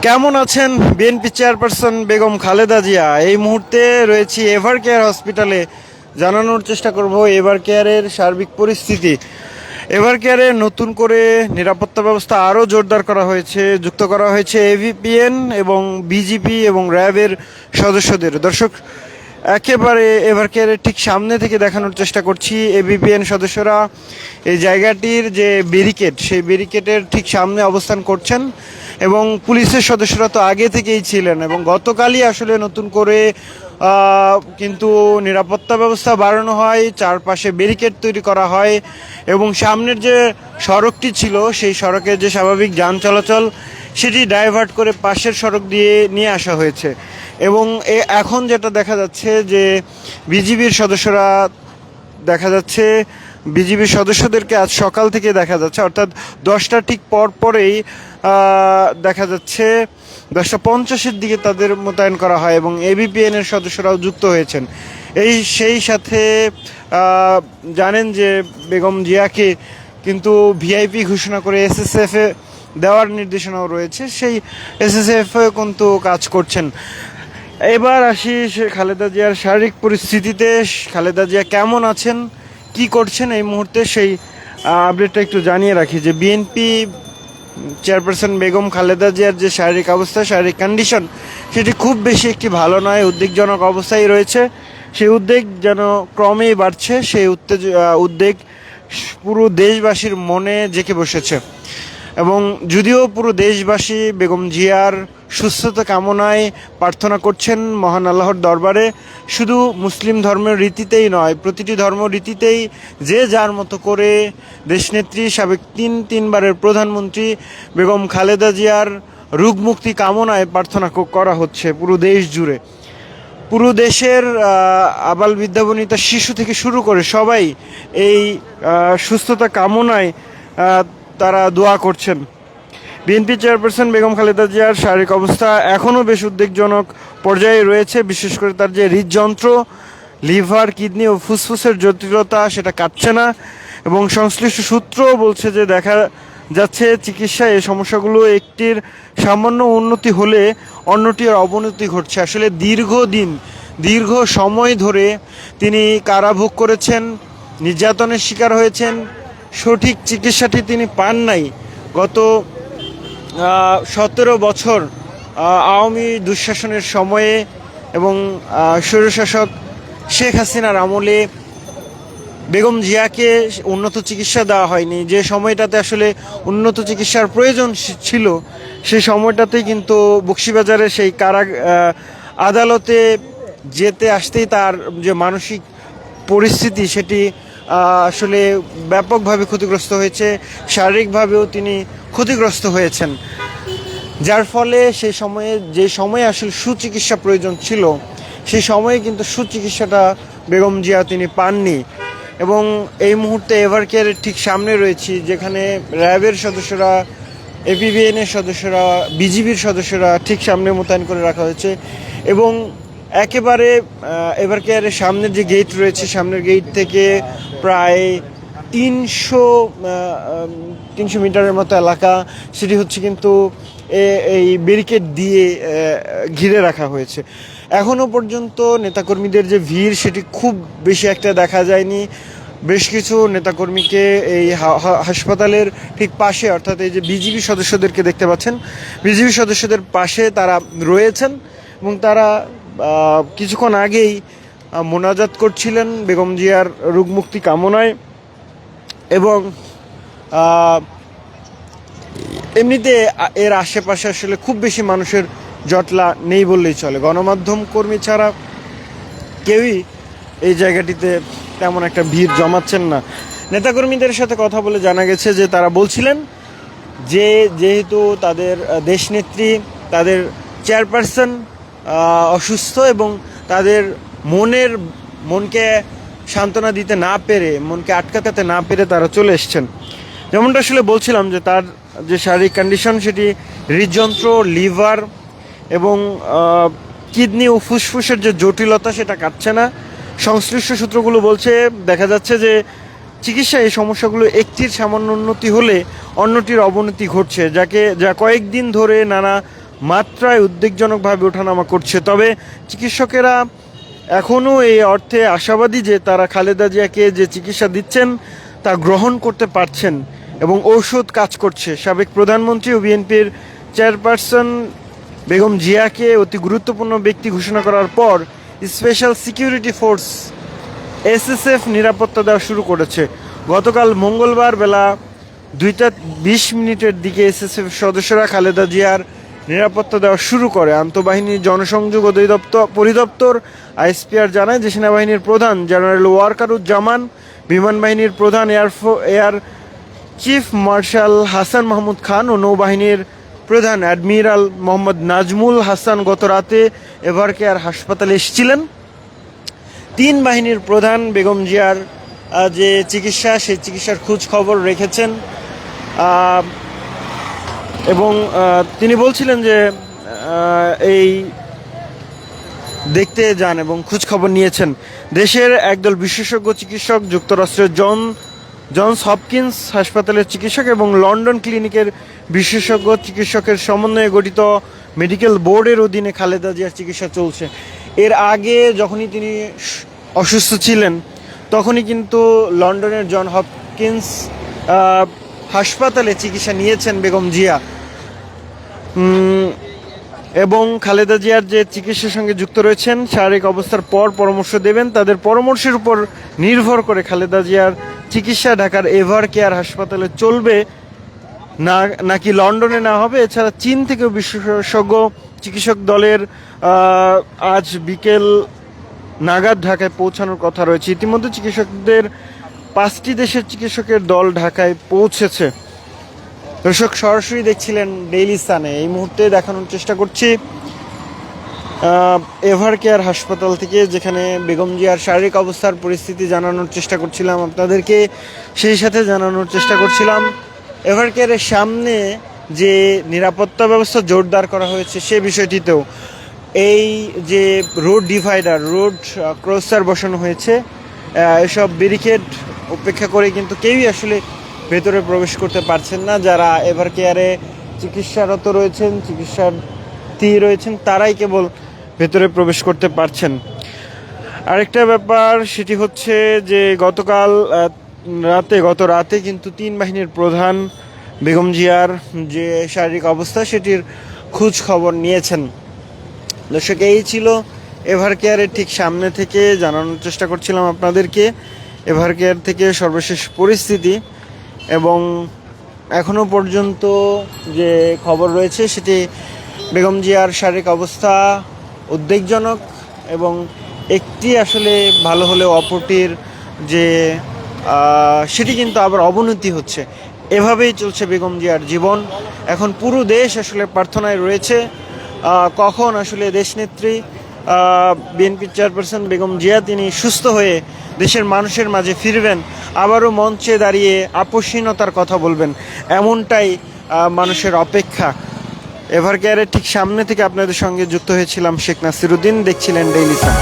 কেমন আছেন BNP chairperson Begum Khaleda Zia? এই মুহূর্তে রয়েছি এভার কেয়ার হসপিটালে। জানানোর চেষ্টা করব এভার কেয়ারের সার্বিক পরিস্থিতি। এভার কেয়ারে নতুন করে নিরাপত্তা ব্যবস্থা আরও জোরদার করা হয়েছে, যুক্ত করা হয়েছে এভিপিএন এবং বিজিপি এবং র্যাবের সদস্যদের। দর্শক, একেবারে এভার কেয়ারের ঠিক সামনে থেকে দেখানোর চেষ্টা করছি। এভিপিএন সদস্যরা এই জায়গাটির যে ব্যারিকেড, সেই ব্যারিকেডের ঠিক সামনে অবস্থান করছেন এবং পুলিশের সদস্যরা তো আগে থেকেই ছিলেন এবং গতকালই আসলে নতুন করে কিন্তু নিরাপত্তা ব্যবস্থা বাড়ানো হয়, চারপাশে ব্যারিকেড তৈরি করা হয় এবং সামনের যে সড়কটি ছিল সেই সড়কের যে স্বাভাবিক যান চলাচল সেটি ডাইভার্ট করে পাশের সড়ক দিয়ে নিয়ে আসা হয়েছে। এবং এখন যেটা দেখা যাচ্ছে যে বিজিবির সদস্যরা দেখা যাচ্ছে বিজিবির সদস্যদেরকে আজ সকাল থেকে দেখা যাচ্ছে, অর্থাৎ 10টা ঠিক পরেই দেখা যাচ্ছে 10:50-এর দিকে তাদের মোতায়েন করা হয় এবং এবিপিএন এর সদস্যরাও যুক্ত হয়েছেন। সেই সাথে জানেন যে বেগম জিয়াকে কিন্তু ভিআইপি ঘোষণা করে এসএসএফে দেওয়ার নির্দেশনাও রয়েছে, সেই এসএসএফে কিন্তু কাজ করছেন। এবার আসি খালেদা জিয়ার শারীরিক পরিস্থিতিতে। খালেদা জিয়া কেমন আছেন, কি করছেন এই মুহূর্তে, সেই আপডেটটা একটু জানিয়ে রাখি যে বিএনপি চেয়ারপারসন বেগম খালেদা জিয়ার যে শারীরিক অবস্থা, শারীরিক কন্ডিশন, সেটি খুব বেশি একটি ভালো নয়, উদ্বেগজনক অবস্থায় রয়েছে। সেই উদ্বেগ যেন ক্রমেই বাড়ছে, সেই উদ্বেগ পুরো দেশবাসীর মনে জেঁকে বসেছে। এবং যদিও পুরো দেশবাসী বেগম জিয়ার সুস্থতা কামনায় প্রার্থনা করছেন মহান আল্লাহর দরবারে, শুধু মুসলিম ধর্মের রীতিতেই নয়, প্রতিটি ধর্ম রীতিতেই যে যার মতো করে দেশনেত্রী, সাবেক তিনবারের প্রধানমন্ত্রী বেগম খালেদা জিয়ার রোগমুক্তি কামনায় প্রার্থনা করা হচ্ছে পুরো দেশ জুড়ে। পুরো দেশের আবাল বৃদ্ধাবনিতা শিশু থেকে শুরু করে সবাই এই সুস্থতা কামনায় তারা দোয়া করছেন। বিএনপি চেয়ারপারসন বেগম খালেদা জিয়ার শারীরিক অবস্থা এখনও বেশ উদ্বেগজনক পর্যায়ে রয়েছে, বিশেষ করে তার যে হৃদযন্ত্র, লিভার, কিডনি ও ফুসফুসের জটিলতা সেটা কাটছে না এবং সংশ্লিষ্ট সূত্র বলছে যে দেখা যাচ্ছে চিকিৎসায় এই সমস্যাগুলো একটির সামান্য উন্নতি হলে অন্যটির অবনতি ঘটছে। আসলে দীর্ঘ সময় ধরে তিনি কারাভোগ করেছেন, নির্যাতনের শিকার হয়েছেন, সঠিক চিকিৎসাটি তিনি পান নাই। গত 17 বছর আওয়ামী দুঃশাসনের সময়ে এবং স্বৈরশাসক শেখ হাসিনার আমলে বেগম জিয়াকে উন্নত চিকিৎসা দেওয়া হয়নি। যে সময়টাতে আসলে উন্নত চিকিৎসার প্রয়োজন ছিল, সেই সময়টাতেই কিন্তু বকশিবাজারে সেই আদালতে যেতে আসতেই তার যে মানসিক পরিস্থিতি সেটি আসলে ব্যাপকভাবে ক্ষতিগ্রস্ত হয়েছে, শারীরিকভাবেও তিনি ক্ষতিগ্রস্ত হয়েছেন, যার ফলে সেই সময়ে যে সময়ে আসলে সুচিকিৎসা প্রয়োজন ছিল সেই সময়ে কিন্তু সুচিকিৎসাটা বেগম জিয়া তিনি পাননি। এবং এই মুহূর্তে এভার কেয়ারের ঠিক সামনে রয়েছি, যেখানে র্যাবের সদস্যরা, এপিবিএনের সদস্যরা, বিজিবির সদস্যরা ঠিক সামনে মোতায়েন করে রাখা হয়েছে এবং একেবারে এভার কেয়ারের সামনের যে গেট রয়েছে, সামনের গেট থেকে প্রায় 300 মিটারের মতো এলাকা সেটি হচ্ছে কিন্তু এই ব্যারিকেড দিয়ে ঘিরে রাখা হয়েছে। এখনও পর্যন্ত নেতাকর্মীদের যে ভিড় সেটি খুব বেশি একটা দেখা যায়নি। বেশ কিছু নেতাকর্মীকে এই হাসপাতালের ঠিক পাশে, অর্থাৎ এই যে বিজিবি সদস্যদেরকে দেখতে পাচ্ছেন, বিজিবি সদস্যদের পাশে তারা রয়েছেন এবং তারা কিছুক্ষণ আগেই মোনাজাত করছিলেন বেগম জিয়ার রোগমুক্তি কামনায়। এবং এমনিতে এর আশেপাশে আসলে খুব বেশি মানুষের জটলা নেই বললেই চলে। গণমাধ্যম কর্মী ছাড়া কেউই এই জায়গাটিতে তেমন একটা ভিড় জমাচ্ছেন না। নেতাকর্মীদের সাথে কথা বলে জানা গেছে যে তারা বলছিলেন যে যেহেতু তাদের দেশনেত্রী, তাদের চেয়ারপারসন অসুস্থ এবং তাদের মনকে সান্ত্বনা দিতে না পেরে, মনকে আটকাতে না পেরে তারা চলে এসছেন। যেমনটা আসলে বলছিলাম যে তার যে শারীরিক কন্ডিশন সেটি হৃদযন্ত্র, লিভার এবং কিডনি ও ফুসফুসের যে জটিলতা সেটা কাটছে না। সংশ্লিষ্ট সূত্রগুলো বলছে দেখা যাচ্ছে যে চিকিৎসায় এই সমস্যাগুলো একটির সামান্য উন্নতি হলে অন্যটির অবনতি ঘটছে, যা কয়েকদিন ধরে নানা মাত্রায় উদ্বেগজনকভাবে ওঠানামা করছে। তবে চিকিৎসকেরা এখনও এই অর্থে আশাবাদী যে তারা খালেদা জিয়াকে যে চিকিৎসা দিচ্ছেন তা গ্রহণ করতে পারছেন এবং ঔষধ কাজ করছে। সাবেক প্রধানমন্ত্রী ও বিএনপির চেয়ারপারসন বেগম জিয়াকে অতি গুরুত্বপূর্ণ ব্যক্তি ঘোষণা করার পর স্পেশাল সিকিউরিটি ফোর্স এসএসএফ নিরাপত্তা দেওয়া শুরু করেছে। গতকাল মঙ্গলবার বেলা 2:20 দিকে এসএসএফ সদস্যরা খালেদা জিয়ার নিরাপত্তা দেওয়া শুরু করে। আন্তঃবাহিনীর জনসংযোগ পরিদপ্তর আইএসপিআর জানায় যে সেনাবাহিনীর প্রধান জেনারেল ওয়াকারুজ্জামান, বিমান বাহিনীর প্রধান air chief marshal Hasan Mahmud Khan ও নৌবাহিনীর প্রধান অ্যাডমিরাল মোহাম্মদ নাজমুল হাসান গত রাতে এভারকেয়ার হাসপাতালে এসেছিলেন। তিন বাহিনীর প্রধান বেগম জিয়ার যে চিকিৎসা সেই চিকিৎসার খোঁজ খবর রেখেছেন এবং তিনি বলছিলেন যে এই দেখতে যান এবং খোঁজ খবর নিয়েছেন। দেশের একদল বিশেষজ্ঞ চিকিৎসক, যুক্তরাষ্ট্রের জনস হপকিন্স হাসপাতালের চিকিৎসক এবং লন্ডন ক্লিনিকের বিশেষজ্ঞ চিকিৎসকের সমন্বয়ে গঠিত মেডিকেল বোর্ডের অধীনে খালেদা জিয়ার চিকিৎসা চলছে। এর আগে যখনই তিনি অসুস্থ ছিলেন তখনই কিন্তু লন্ডনের জন হপকিন্স হাসপাতালে চিকিৎসা নিয়েছেন বেগম জিয়া এবং খালেদা জিয়ার যে চিকিৎসার সঙ্গে যুক্ত রয়েছেন শারীরিক অবস্থার পর পরামর্শ দেবেন। তাদের পরামর্শের উপর নির্ভর করে খালেদা জিয়ার চিকিৎসা ঢাকার এভারকেয়ার হাসপাতালে চলবে নাকি লন্ডনে না হবে। এছাড়া চীন থেকেও বিশেষজ্ঞ চিকিৎসক দলের আজ বিকেল নাগাদ ঢাকায় পৌঁছানোর কথা রয়েছে। ইতিমধ্যে চিকিৎসকদের 5টি দেশের চিকিৎসকের দল ঢাকায় পৌঁছেছে। দর্শক সরাসরি দেখছিলেন ডেইলি সানে। এই মুহূর্তে দেখানোর চেষ্টা করছি এভারকেয়ার হাসপাতাল থেকে, যেখানে বেগম জিয়ার শারীরিক অবস্থার পরিস্থিতি জানানোর চেষ্টা করছিলাম আপনাদেরকে। সেই সাথে জানানোর চেষ্টা করছিলাম এভারকেয়ারের সামনে যে নিরাপত্তা ব্যবস্থা জোরদার করা হয়েছে সে বিষয়টিতেও। এই যে রোড ডিভাইডার, রোড ক্রসার বসানো হয়েছে, এসব ব্যারিকেড উপেক্ষা করে কিন্তু কেউই আসলে ভেতরে প্রবেশ করতে পারছেন না। যারা এভারকেয়ারে চিকিৎসারত রয়েছেন, চিকিৎসার্থী রয়েছেন, তারাই কেবল ভেতরে প্রবেশ করতে পারছেন। আরেকটা ব্যাপার সেটি হচ্ছে যে গত রাতে কিন্তু তিন বাহিনীর প্রধান বেগম জিয়ার যে শারীরিক অবস্থা সেটির খোঁজ খবর নিয়েছেন। দর্শক, এই ছিল এভারকেয়ারের ঠিক সামনে থেকে জানানোর চেষ্টা করছিলাম আপনাদেরকে এভারকেয়ার থেকে সর্বশেষ পরিস্থিতি। এবং এখনও পর্যন্ত যে খবর রয়েছে সেটি বেগম জিয়ার শারীরিক অবস্থা উদ্বেগজনক এবং একটি আসলে ভালো হলেও অপরটির যে সেটি কিন্তু আবার অবনতি হচ্ছে। এভাবেই চলছে বেগম জিয়ার জীবন। এখন পুরো দেশ আসলে প্রার্থনায় রয়েছে কখন আসলে দেশনেত্রী বিএনপির চেয়ারপারসন বেগম জিয়া তিনি সুস্থ হয়ে দেশের মানুষের মাঝে ফিরবেন, আবারও মঞ্চে দাঁড়িয়ে আপোষহীনতার কথা বলবেন, এমনটাই মানুষের অপেক্ষা। এভারকেয়ারের ঠিক সামনে থেকে আপনাদের সঙ্গে যুক্ত হয়েছিলাম শেখ নাসিরউদ্দিন। দেখছিলেন ডেইলি সান।